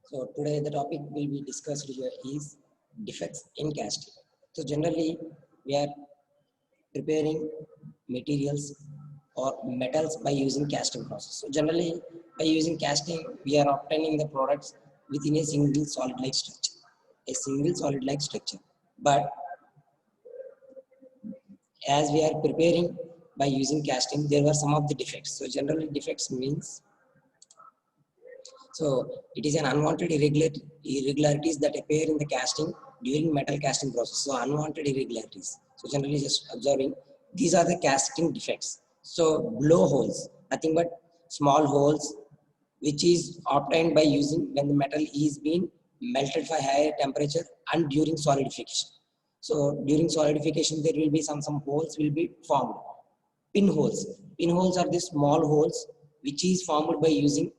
So today the topic will be discussed here is defects in casting. So generally we are preparing materials or metals by using casting process. So generally by using casting we are obtaining the products within a single solid-like structure. A single solid-like structure. But as we are preparing by using casting, there were some of the defects. So generally defects means so it is an unwanted irregularities that appear in the casting during metal casting process. So unwanted irregularities. So generally just observing these are the casting defects. So blowholes, nothing but small holes which is obtained by using when the metal is being melted by higher temperature and during solidification. So during solidification there will be some holes will be formed. Pinholes. Pinholes are the small holes which is formed by using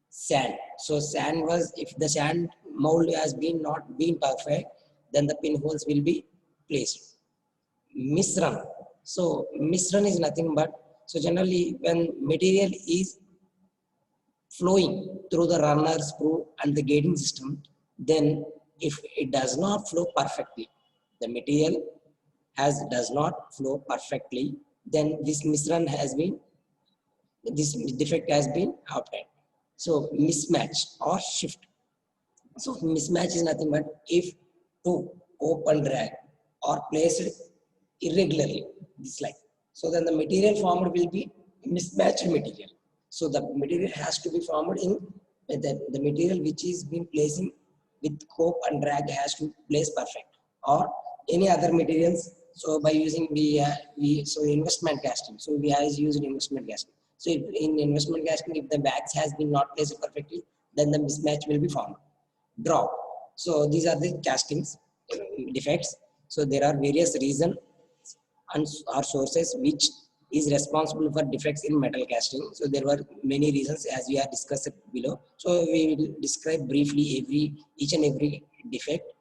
sand. So sand was, if the sand mold has been not been perfect, then the pinholes will be placed. Misran. So misran is nothing but, so generally when material is flowing through the runner screw and the gating system, then if it does not flow perfectly, the material does not flow perfectly, then this misran has been, this defect has been obtained. So mismatch or shift. So mismatch is nothing but if two open drag are placed irregularly, this like. So then the material formed will be mismatched material. So the material has to be formed in the material which is being placing with cope and drag has to place perfect or any other materials. So by using we so investment casting. So we has used investment casting. So if in investment casting, if the bags has been not placed perfectly, then the mismatch will be formed. Drop. So these are the castings defects. So there are various reasons and or sources which is responsible for defects in metal casting. So there were many reasons as we are discussed below. So we will describe briefly each and every defect.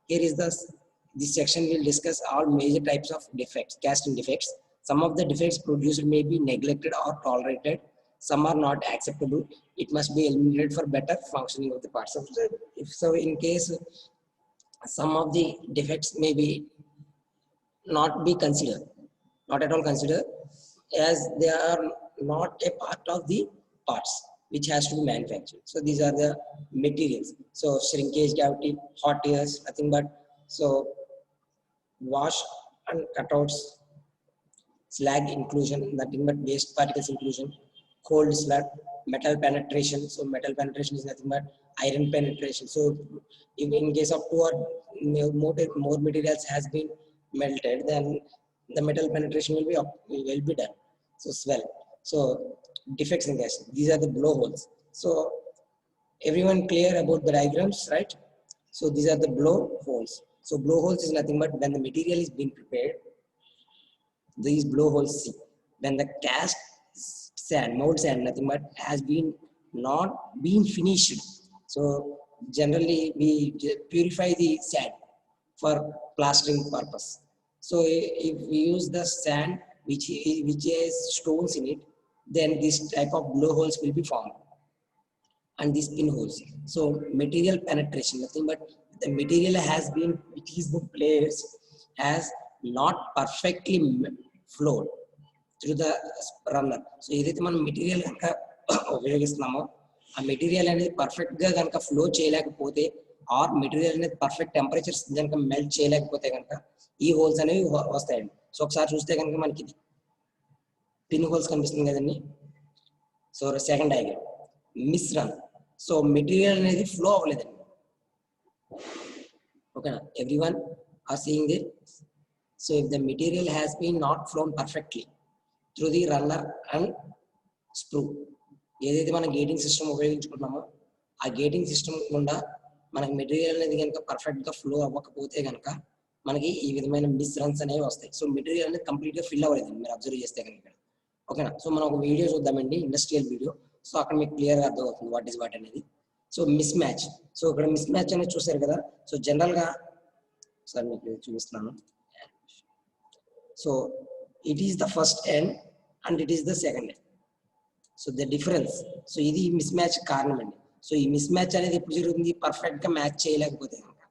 Here is this section will discuss all major types of defects, casting defects. Some of the defects produced may be neglected or tolerated. Some are not acceptable. It must be eliminated for better functioning of the parts of the. If so, in case some of the defects may be not be considered, not at all considered, as they are not a part of the parts which has to be manufactured. So these are the materials. So shrinkage, cavity, hot tears, nothing but so wash and cutouts, slag inclusion, nothing but waste particles inclusion, cold slug, metal penetration. So metal penetration is nothing but iron penetration. So if in case of two or more materials has been melted, then the metal penetration will be done. So swell. So defects in gas. These are the blowholes. So everyone clear about the diagrams, right? So these are the blowholes. So blowholes is nothing but when the material is being prepared, these blowholes see when the cast sand mold sand nothing but has been not been finished. So generally we purify the sand for plastering purpose. So if we use the sand which has stones in it, then this type of blowholes will be formed and these pinholes. So material penetration, nothing but the material has been, which is the place has not perfectly flowed through the runner. So ఏదైతే మనం material కనుక ఉపయోగిస్తున్నామో ఆ material అనేది పర్ఫెక్ట్గా కనుక flow చేయలేకపోతే are material అనేది perfect temperatures కనుక మెల్ట్ చేయలేకపోతే కనుక ఈ హోల్స్ అనేవి వస్తాయండి. సో ఒకసారి చూస్తే కనుక మనకి పిన్ హోల్స్ కనిపిస్తుంది కదండి. సో సెకండ్ డయాగ్రామ్ మిశ్రమ్. సో మెటీరియల్ అనేది ఫ్లో అవ్వలేదండి. ఓకేనా, everyone are seeing it. So if the material has been not flown perfectly through the runner and screw, ఏదైతే మనం గేటింగ్ సిస్టమ్ ఉపయోగించుకుంటున్నామో ఆ గేటింగ్ సిస్టమ్ గుండా మనకి మెటీరియల్ అనేది కనుక పర్ఫెక్ట్గా ఫ్లో అవ్వకపోతే కనుక మనకి ఈ విధమైన మిస్ రన్స్ అనేవి వస్తాయి. సో మెటీరియల్ అనేది కంప్లీట్గా ఫిల్ అవ్వలేదండి మీరు అబ్జర్వ్ చేస్తే కనుక. ఓకేనా, సో మనం ఒక వీడియో చూద్దామండి, ఇండస్ట్రియల్ వీడియో. సో అక్కడ మీకు క్లియర్గా అర్థమవుతుంది వాట్ ఈస్ వాట్ అనేది. So mismatch. సో ఇక్కడ మిస్ మ్యాచ్ అనేది చూసారు కదా. సో జనరల్గా సార్ మీకు చూపిస్తున్నాను. So it is the first end and it is the second end. So the difference, so ఇది మిస్ మ్యాచ్ కారణం అండి. సో ఈ మిస్ మ్యాచ్ అనేది ఎప్పుడు జరుగుతుంది, పర్ఫెక్ట్ గా మ్యాచ్ చేయలేకపోతే కనుక.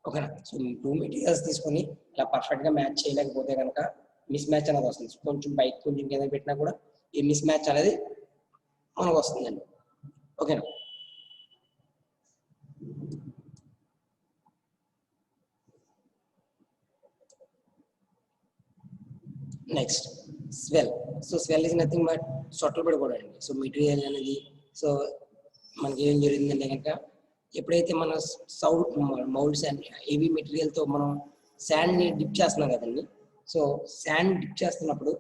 ఓకేనా, సో 2 మెటీరియల్స్ తీసుకొని ఇలా పర్ఫెక్ట్ గా మ్యాచ్ చేయలేకపోతే కనుక మిస్ మ్యాచ్ అనేది వస్తుంది. కొంచెం బయట కొంచెం కింద పెట్టినా కూడా ఈ మిస్ మ్యాచ్ అనేది మనకు వస్తుందండి. ఓకేనా, next swell. So swell is nothing but సొట్టలు పడిపోవడం అండి. సో మెటీరియల్ అనేది, సో మనకి ఏం జరిగిందంటే కనుక ఎప్పుడైతే మన మౌల్డ్స్ అండ్ హెవీ మెటీరియల్తో మనం శాండ్ని డిప్ చేస్తున్నాం కదండి. సో శాండ్ డిప్ చేస్తున్నప్పుడు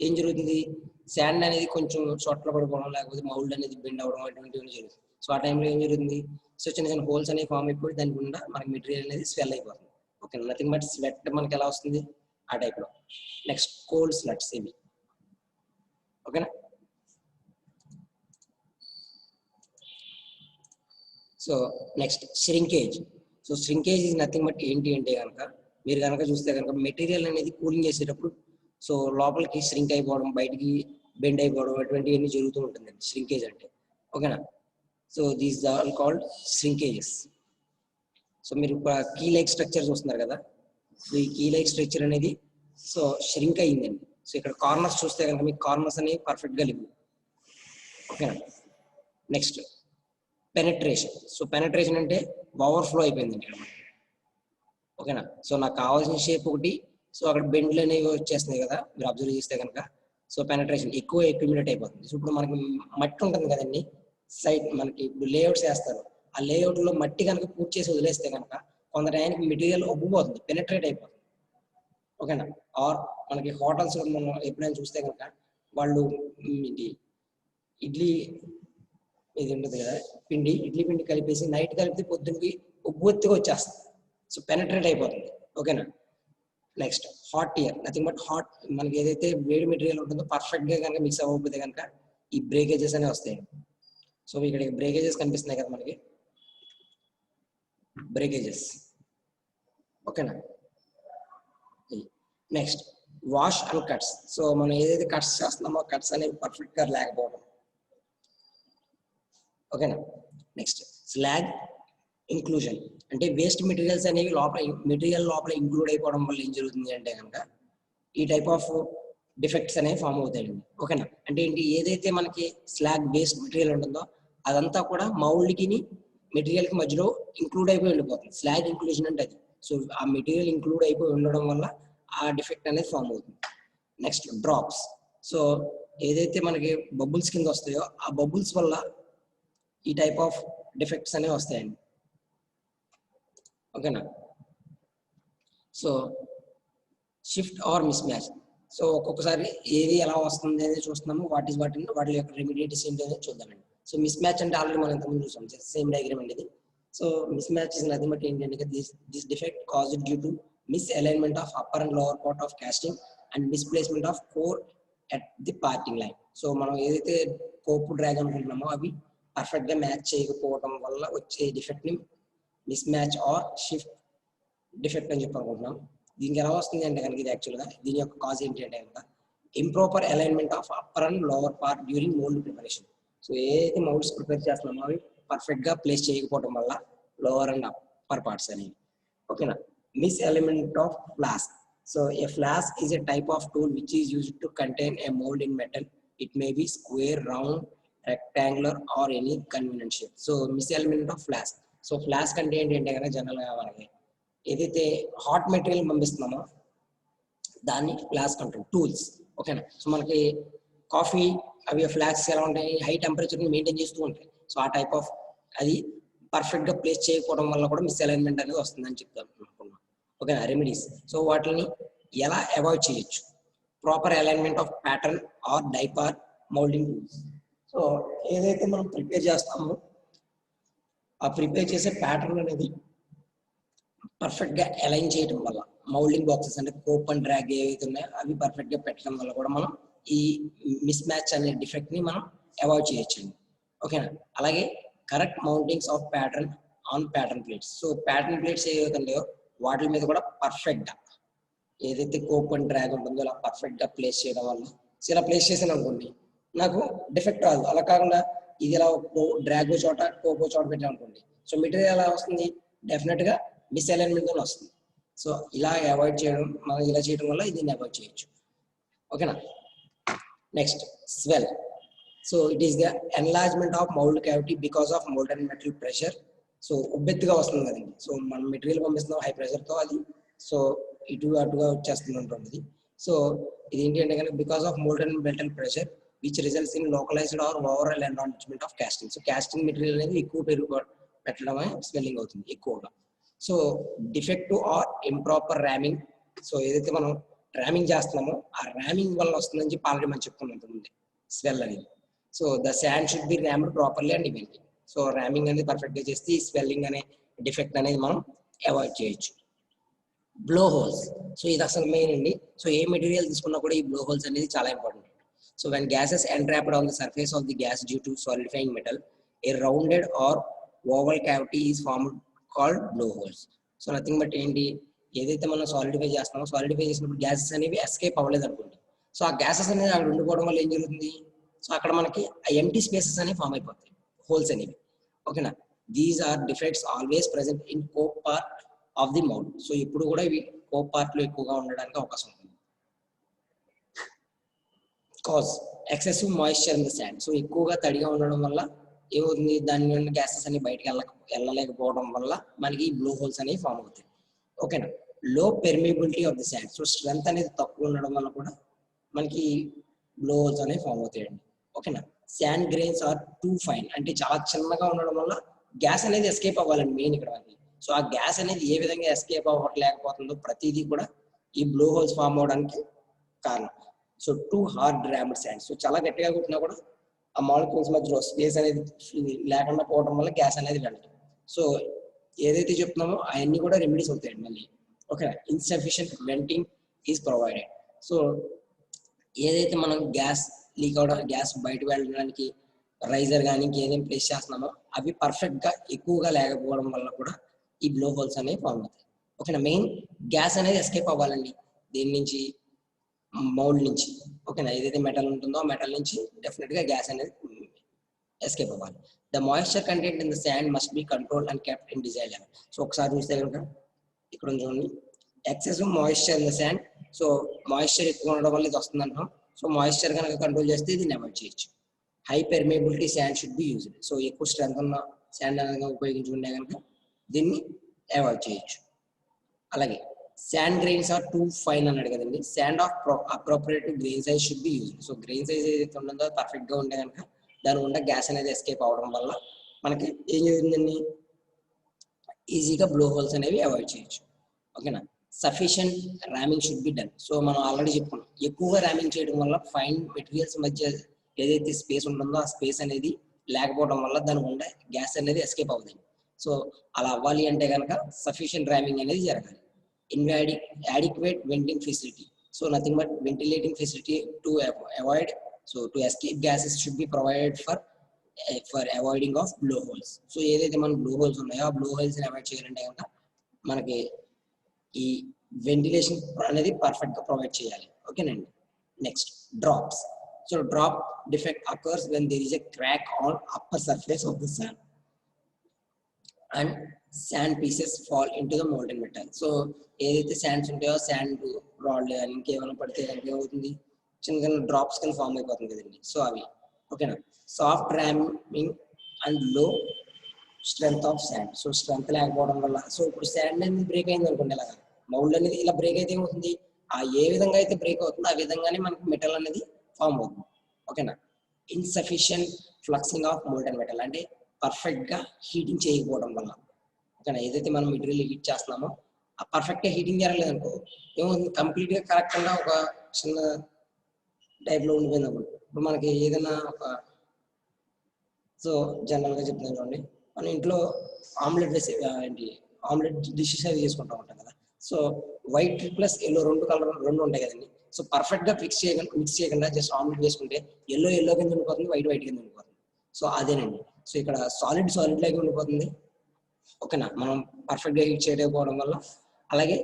ఏం జరుగుతుంది, శాండ్ అనేది కొంచెం చోట్ల పడిపోవడం లేకపోతే మౌల్డ్ అనేది బెండ్ అవ్వడం అటువంటివి జరుగుతుంది. సో ఆ టైంలో ఏం జరుగుతుంది, సో చిన్న చిన్న హోల్స్ అనేవి ఫామ్ అయిపోయి దాని గుండా మనకి మెటీరియల్ అనేది స్వెల్ అయిపోతుంది. ఓకే, నథింగ్ బట్ స్వెట్ మనకి ఎలా వస్తుంది ఆ టైప్లో. నెక్స్ట్ కోల్డ్ స్లట్స్ ఇవి. ఓకేనా, so next shrinkage. So shrinkage is nothing but ఏంటి అంటే కనుక మీరు కనుక చూస్తే కనుక మెటీరియల్ అనేది కూలింగ్ చేసేటప్పుడు సో లోపలికి ష్రింక్ అయిపోవడం, బయటికి బెండ్ అయిపోవడం అటువంటివన్నీ జరుగుతూ ఉంటుందండి ష్రింకేజ్ అంటే. ఓకేనా, so these are called shrinkages. So మీరు కీ లైక్ స్ట్రక్చర్ చూస్తున్నారు కదా, సో ఈ కీ లైక్ స్ట్రక్చర్ అనేది సో ష్రింక్ అయ్యిందండి. సో ఇక్కడ కార్నర్స్ చూస్తే కనుక మీకు కార్నర్స్ అనేవి పర్ఫెక్ట్గా లేవు. ఓకేనా, నెక్స్ట్ పెనట్రేషన్. సో పెనట్రేషన్ అంటే ఓవర్ఫ్లో అయిపోయిందండి ఇక్కడ మనకి. ఓకేనా, సో నాకు కావాల్సిన షేప్ ఒకటి, సో అక్కడ బెండ్లు అనేవి వచ్చేస్తున్నాయి కదా మీరు అబ్జర్వ్ చేస్తే కనుక. సో పెనట్రేషన్ ఎక్కువ అక్యుమిలేట్ అయిపోతుంది. సో ఇప్పుడు మనకి మట్టి ఉంటుంది కదండి సైడ్, మనకి ఇప్పుడు లేఅవుట్స్ వేస్తారు, ఆ లేఅవుట్ లో మట్టి కనుక పూర్తి చేసి వదిలేస్తే కనుక కొంత టైంకి మెటీరియల్ ఒబ్బిపోతుంది, పెనట్రేట్ అయిపోతుంది. ఓకేనా, ఆర్ మనకి హోటల్స్ మనం ఎప్పుడైనా చూస్తే కనుక వాళ్ళు ఇడ్లీ ఇది ఉంటుంది కదా పిండి, ఇడ్లీ పిండి కలిపేసి నైట్ కలిపితే పొద్దున్నకి ఉబ్బొత్తిగా వచ్చేస్తుంది. సో పెనట్రేట్ అయిపోతుంది. ఓకేనా, next hot year. Nothing but hot, మనకి ఏదైతే వేడి మెటీరియల్ ఉంటుందో పర్ఫెక్ట్ గా కనుక మిక్స్ అవ్వకపోతే కనుక ఈ బ్రేకేజెస్ అనేవి వస్తాయి. సో ఇక్కడ బ్రేకేజెస్ కనిపిస్తున్నాయి కదా మనకి, బ్రేకేజెస్. ఓకేనా, next wash and cuts. So మనం ఏదైతే కట్స్ చేస్తున్నామో కట్స్ అనేవి పర్ఫెక్ట్ గా లేకపోవడం. ఓకేనా, నెక్స్ట్ స్లాగ్ ఇంక్లూజన్. అంటే వేస్ట్ మెటీరియల్స్ అనేవి మెటీరియల్ లోపల ఇంక్లూడ్ అయిపోవడం వల్ల ఏం జరుగుతుంది అంటే కనుక ఈ టైప్ ఆఫ్ డిఫెక్ట్స్ అనేవి ఫామ్ అవుతాయండి. ఓకేనా, అంటే ఏంటి, ఏదైతే మనకి స్లాగ్ వేస్ట్ మెటీరియల్ ఉంటుందో అదంతా కూడా మౌల్డ్కి మెటీరియల్ కి మధ్యలో ఇంక్లూడ్ అయిపోయి ఉండిపోతుంది. స్లాగ్ ఇంక్లూజన్ అంటే అది. సో ఆ మెటీరియల్ ఇంక్లూడ్ అయిపోయి ఉండడం వల్ల ఆ డిఫెక్ట్ అనేది ఫామ్ అవుతుంది. Next drops. సో ఏదైతే మనకి బబుల్స్ కింద వస్తాయో ఆ బబుల్స్ వల్ల ఈ టైప్ ఆఫ్ డిఫెక్ట్స్ అనేవి వస్తాయండి. ఓకేనా, so shift or mismatch. So ఒక్కొక్కసారి ఏది ఎలా వస్తుంది అనేది చూస్తున్నాము, వాటి యొక్క రెమిడియేటివ్స్ ఏంటి అనేది చూద్దామండి. సో మిస్ మ్యాచ్ అంటే ఆల్రెడీ మనం ఇంతకుముందు చూసాం, సేమ్ డయాగ్రామ్ అండి ఇది. So mismatch is nothing but ఏంటంటే this defect caused due to misalignment of upper and lower part of casting and misplacement of core at the parting line. So మనం ఏదైతే కోపు drag అనుకుంటున్నామో అవి perfect గా match చేయకపోవడం వల్ల వచ్చే defect ని miss match are shift defect అని చెప్పి అనుకుంటున్నాం. దీనికి ఎలా వస్తుంది అంటే కనుక ఇది యాక్చువల్గా దీని యొక్క కాజ్ ఏంటి అంటే కనుక improper alignment of upper and lower part during mould preparation. So ఏదైతే మౌల్డ్స్ ప్రిపేర్ చేస్తున్నామో అవి పర్ఫెక్ట్ గా ప్లేస్ చేయకపోవడం వల్ల లోవర్ అండ్ అప్పర్ పార్ట్స్ అనేవి. ఓకేనా, miss alignment of flask. So A flask is a type of tool which is used to contain A mould in metal. It may be square, round, rectangular or any convenient shape. So miss alignment of flask. So flask అంటే ఏంటంటే కనుక general గా మనకి ఏదైతే hot material పంపిస్తున్నామో దాన్ని flask అంటాం, tools. ఓకేనా, so మనకి కాఫీ అవి ఫ్లాస్క్స్ ఎలా ఉంటాయి, హై టెంపరేచర్ ని మెయింటైన్ చేస్తూ ఉంటాయి. సో ఆ టైప్ ఆఫ్ అది పర్ఫెక్ట్ గా ప్లేస్ చేయకపోవడం వల్ల కూడా మిస్ అలైన్మెంట్ అనేది వస్తుందని చెప్తాను అనుకున్నాం. ఓకేనా, రెమెడీస్. సో వాటిని ఎలా అవాయిడ్ చేయొచ్చు, proper alignment of pattern or డైపార్ మౌల్డింగ్ టూల్స్. సో ఏదైతే మనం ప్రిపేర్ చేస్తామో ఆ ప్రిపేర్ చేసే ప్యాటర్న్ అనేది పర్ఫెక్ట్ గా అలైన్ చేయడం వల్ల మౌల్డింగ్ బాక్సెస్ అంటే కోప్ అండ్ డ్రాగ్ ఏవైతే ఉన్నాయో అవి పర్ఫెక్ట్ గా పెట్టడం వల్ల కూడా మనం ఈ మిస్ మ్యాచ్ అనే డిఫెక్ట్ ని మనం అవాయిడ్ చేయొచ్చండి. ఓకేనా, అలాగే correct mountings of pattern on pattern plates. So pattern plates ఏవైతే ఉన్నాయో వాటి మీద కూడా పర్ఫెక్ట్ గా ఏదైతే కోప్ అండ్ డ్రాగ్ ఉంటుందో అలా పర్ఫెక్ట్ గా ప్లేస్ చేయడం వల్ల ఇలా ప్లేస్ చేసాను అనుకోండి నాకు డిఫెక్ట్ రాదు. అలా కాకుండా ఇది ఇలా డ్రాగ్ చోట కోకో చోట పెట్టాం అనుకోండి, సో మెటీరియల్ ఎలా వస్తుంది, డెఫినెట్ గా మిస్అలైన్మెంట్ తో వస్తుంది. సో ఇలా అవాయిడ్ చేయడం, మనం ఇలా చేయడం వల్ల దీన్ని అవాయిడ్ చేయొచ్చు. ఓకేనా. Next swell. So it is the enlargement of mould cavity because of molten metal pressure. So ఉబ్బెత్తుగా వస్తుంది కదండి, సో మనం మెటీరియల్ పంపిస్తున్నాం హై ప్రెషర్ తో, అది సో ఇటు అటుగా వచ్చేస్తుంది ఉంటుంది. సో ఇది ఏంటి అంటే కనుక because of molten metal pressure which results in localised or overall enlargement of casting. So casting material అనేది ఎక్కువ పెట్టడమే స్వెల్లింగ్ అవుతుంది ఎక్కువగా. So defective or improper ramming. So ఏదైతే మనం ర్యామింగ్ చేస్తున్నామో ఆ ర్యామింగ్ వల్ల వస్తుందని చెప్పి ఆల్రెడీ మనం చెప్పుకున్నాం ముందే స్వెల్ అనేది. So the sand should be rammed properly and evenly. So ramming అనేది పర్ఫెక్ట్ గా చేస్తే ఈ స్వెల్లింగ్ అనే డిఫెక్ట్ అనేది మనం అవాయిడ్ చేయొచ్చు. Blow holes. సో ఇది అసలు మెయిన్ అండి. సో ఏ మెటీరియల్ తీసుకున్నా కూడా ఈ బ్లో హోల్స్ అనేది చాలా important. So when gases entrapped on the surface of the gas due to solidifying metal, a rounded or oval cavity is formed called blowholes. So nothing but ఏంటి, ఏదైతే మనం solidify చేస్తామో solidify చేసినప్పుడు gases అనేవి escape అవ్వలేదు అనుకోండి. So ఆ gases అనేది అక్కడ ఉండిపోవడం వల్ల ఏం జరుగుతుంది, సో అక్కడ మనకి ఎంటీ స్పేసెస్ అనేవి ఫామ్ అయిపోతాయి, హోల్స్ అనేవి. ఓకేనా. These are defects always present in cope part of the mould. So ఇప్పుడు కూడా ఇవి కోప్ పార్ట్ లో ఎక్కువగా ఉండడానికి అవకాశం ఉంటుంది. Cause excessive moisture in the sand. So ఎక్కువగా తడిగా ఉండడం వల్ల ఏమవుతుంది, దాని నుండి గ్యాసెస్ అనేవి బయటకు వెళ్ళలేకపోవడం వల్ల మనకి ఈ బ్లో హోల్స్ అనేవి ఫామ్ అవుతాయి. ఓకేనా. లో పెర్మిబిలిటీ of the sand. So strength అనేది తక్కువ ఉండడం వల్ల కూడా మనకి బ్లో హోల్స్ అనేవి ఫామ్ అవుతాయండి. ఓకేనా. Sand grains are too fine. అంటే చాలా చిన్నగా ఉండడం వల్ల గ్యాస్ అనేది ఎస్కేప్ అవ్వాలండి మెయిన్ ఇక్కడ మనకి. సో ఆ గ్యాస్ అనేది ఏ విధంగా ఎస్కేప్ అవ్వట్లేకపోతుందో ప్రతిదీ కూడా ఈ బ్లో హోల్స్ ఫామ్ అవడానికి కారణం. So too hard rammed sand. So చాలా గట్టిగా కొట్టినా కూడా ఆ మాలిక్యూల్స్ మధ్యలో స్పేస్ అనేది లేకుండా పోవడం వల్ల గ్యాస్ అనేది వెళ్ళదు. సో ఏదైతే చెప్తున్నామో అవన్నీ కూడా రెమెడీస్ అవుతాయండి మళ్ళీ. Okay. Insufficient venting is provided. So ఏదైతే మనం గ్యాస్ లీక్ అవడం, గ్యాస్ బయటకు వెళ్ళడానికి రైజర్ కానీ ఇంకేదైనా ప్లేస్ చేస్తున్నామో అవి పర్ఫెక్ట్ గా ఎక్కువగా లేకపోవడం వల్ల కూడా ఈ బ్లో హోల్స్ అనేవి ఫామ్ అవుతాయి. ఓకేనా. మెయిన్ గ్యాస్ అనేది ఎస్కేప్ అవ్వాలండి దీని నుంచి, మౌల్డ్ నుంచి. ఓకేనా. ఏదైతే మెటల్ ఉంటుందో ఆ మెటల్ నుంచి డెఫినెట్ గా గ్యాస్ అనేది ఎస్కేప్ అవ్వాలి. The moisture content in the sand must be control and kept in desire level. So ఒకసారి చూస్తే కనుక ఇక్కడ చూడండి, excessive moisture in the sand. So moisture ఎక్కువ ఉండడం వల్ల ఇది వస్తుంది అంటాం. సో మాయిశ్చర్ కనుక కంట్రోల్ చేస్తే దీన్ని అవాయిడ్ చేయొచ్చు. High permeability sand should be used. So ఎక్కువ స్ట్రెంత్ ఉన్న శాండ్ అనేది ఉపయోగించుకుంటే కనుక దీన్ని అవాయిడ్ చేయొచ్చు. అలాగే sand grains are too fine అన్నాడు కదండి. Sand of appropriate grain size should be used. So grain size ఏదైతే ఉంటుందో పర్ఫెక్ట్ గా ఉంటే కనుక దాని ఉన్న గ్యాస్ అనేది ఎస్కేప్ అవడం వల్ల మనకి ఏం జరుగుతుందండి, ఈజీగా బ్లో హోల్స్ అనేవి అవాయిడ్ చేయొచ్చు. ఓకేనా. Sufficient ramming should be done. So మనం ఆల్రెడీ చెప్పుకున్నాం, ఎక్కువగా ర్యామింగ్ చేయడం వల్ల ఫైన్ మెటీరియల్స్ మధ్య ఏదైతే స్పేస్ ఉంటుందో ఆ స్పేస్ అనేది లేకపోవడం వల్ల దాని ఉండే గ్యాస్ అనేది ఎస్కేప్ అవుతుంది. సో అలా అవ్వాలి అంటే కనుక సఫిషియంట్ ర్యామింగ్ అనేది జరగాలి. Adequate venting facility. So nothing but ventilating facility to avoid, so to escape gases should be provided for avoiding of blow holes. So ఏదైతే మన బ్లో హోల్స్ ఉన్నాయో ఆ బ్లో హోల్స్ ని అవాయిడ్ చేయాలంటే కనుక మనకి ఈ వెంటిలేషన్ అనేది పర్ఫెక్ట్ గా ప్రొవైడ్ చేయాలి. ఓకేనండి. Next drops. So drop defect occurs when there is a crack on upper surface of the sand and sand pieces fall into the molten metal. So ఏదైతే sands ఉంటాయో sand రాళ్ళు కానీ ఇంకేమైనా పడితే కనుక ఏమవుతుంది, చిన్న చిన్న డ్రాప్స్ కింద ఫామ్ అయిపోతుంది కదండి. సో అవి. ఓకేనా. సాఫ్ట్ ర్యామింగ్ అండ్ లో strength of sand. So strength లేకపోవడం వల్ల, సో ఇప్పుడు శాండ్ అనేది బ్రేక్ అయింది అనుకోండి, ఇలాగా మౌల్డ్ అనేది ఇలా బ్రేక్ అయితే ఏమవుతుంది, ఆ ఏ విధంగా అయితే బ్రేక్ అవుతుందో ఆ విధంగానే మనకి మెటల్ అనేది ఫామ్ అవుతుంది. ఓకేనా. Insufficient fluxing of molten metal. అంటే పర్ఫెక్ట్ గా హీటింగ్ చేయకపోవడం వల్ల. ఓకేనా. ఏదైతే మనం మెటీరియల్ హీట్ చేస్తున్నామో ఆ పర్ఫెక్ట్ గా హీటింగ్ జరగలేదు అనుకో ఏమవుతుంది, కంప్లీట్ గా కరెక్ట్ గా ఒక చిన్న టైప్ లో ఉండిపోయింది అనుకో. ఇప్పుడు మనకి ఏదైనా ఒక, సో జనరల్ గా చెప్తున్నాను చూడండి, మన ఇంట్లో ఆమ్లెట్ వేసి ఏంటి ఆమ్లెట్ డిషెస్ అవి చేసుకుంటూ ఉంటాం కదా. సో వైట్ ప్లస్ ఎల్లో రెండు ఉంటాయి కదండి. సో పర్ఫెక్ట్ గా మిక్స్ చేయకుండా జస్ట్ ఆమ్లెట్ వేసుకుంటే ఎల్లో కింద ఉండిపోతుంది, వైట్ కింద ఉండిపోతుంది. సో అదేనండి. సో ఇక్కడ సాలిడ్ లాగా ఉండిపోతుంది. ఓకేనా. మనం పర్ఫెక్ట్ గా హీట్ చేయకపోవడం వల్ల. అలాగే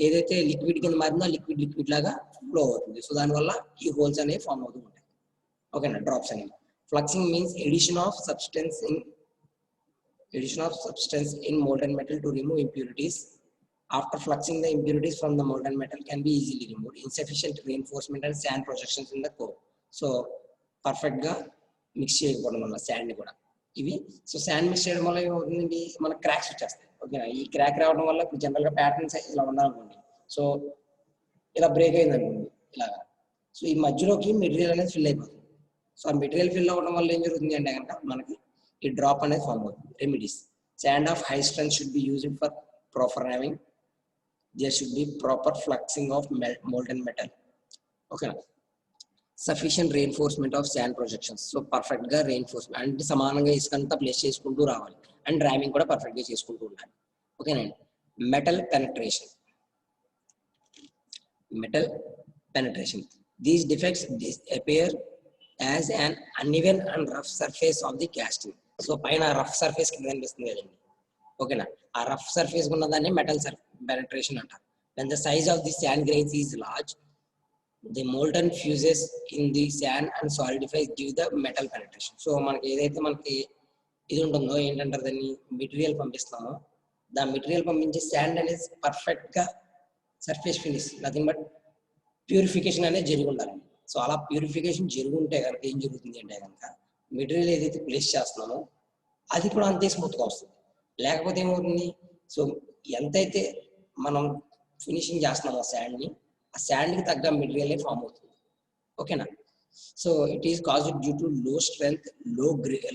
ఏదైతే లిక్విడ్ కింద మారిందో లిక్విడ్ లాగా ఫ్లో అవుతుంది. సో దానివల్ల ఈ హోల్స్ అనేవి ఫామ్ అవుతూ ఉంటాయి. ఓకేనా. డ్రాప్స్ అనేవి. Fluxing means addition of substance in molten metal to remove impurities. After fluxing, the impurities from the molten metal can be easily removed. Insufficient reinforcement and sand projections in the core. So perfect ga mix చేయకపోవడం వల్ల sand ని కూడా ఇవి so sand mix చేయడం వల్ల ఏమవుతుందండి మనకు cracks వచ్చేస్తాయి. ఓకేనా, ఈ క్రాక్ రావడం వల్ల ఇప్పుడు జనరల్ గా ప్యాటర్న్ సైజ్ ఇలా ఉండాలనుకోండి, సో ఇలా బ్రేక్ అయింది అనుకోండి ఇలాగా, సో ఈ మధ్యలోకి మెటీరియల్ అనేది ఫిల్ అయిపోతుంది. సో ఆ మెటీరియల్ ఫిల్ అవ్వడం వల్ల ఏం జరుగుతుంది అంటే కనుక మనకి ఈ డ్రాప్ అనేది ఫామ్ అవుతుంది. Remedies: sand of high strength should be used for proper having. There should be proper fluxing of molten metal. ఓకేనా, sufficient reinforcement of sand projections. So perfect గా రీఎన్ఫోర్స్మెంట్ అంటే సమానంగా ఇసుకంతా ప్లేస్ చేసుకుంటూ రావాలి, అండ్ ర్యామింగ్ కూడా perfect గా చేసుకుంటూ ఉండాలి. ఓకేనండి. Metal penetration. These defects appear as an uneven and rough surface of the casting. So పైన రఫ్ సర్ఫేస్ కింద కనిపిస్తుంది కదండి. ఓకేనా, ఆ రఫ్ సర్ఫేస్ ఉన్నదాన్ని మెటల్ పెనట్రేషన్ అంటారు. When the size of the sand grains is large, the molten fuses in the sand and solidifies, give the metal penetration. So మనకి ఏదైతే మనకి ఇది ఉంటుందో ఏంటంటారు దాన్ని, మెటీరియల్ పంపిస్తామో, దా మెటీరియల్ పంపించే శాండ్ అనేది పర్ఫెక్ట్ గా surface finish, nothing but purification అనేది జరిగి ఉండాలండి. సో అలా ప్యూరిఫికేషన్ జరిగి ఉంటే కనుక ఏం జరుగుతుంది అంటే కనుక మెటీరియల్ ఏదైతే ప్లేస్ చేస్తున్నామో అది కూడా అంతే స్మూత్గా వస్తుంది. లేకపోతే ఏమవుతుంది, సో ఎంతైతే మనం ఫినిషింగ్ చేస్తున్నామో శాండ్ని, ఆ శాండ్కి తగ్గ మెటీరియల్ ఫామ్ అవుతుంది. ఓకేనా, so it is caused due to లో strength,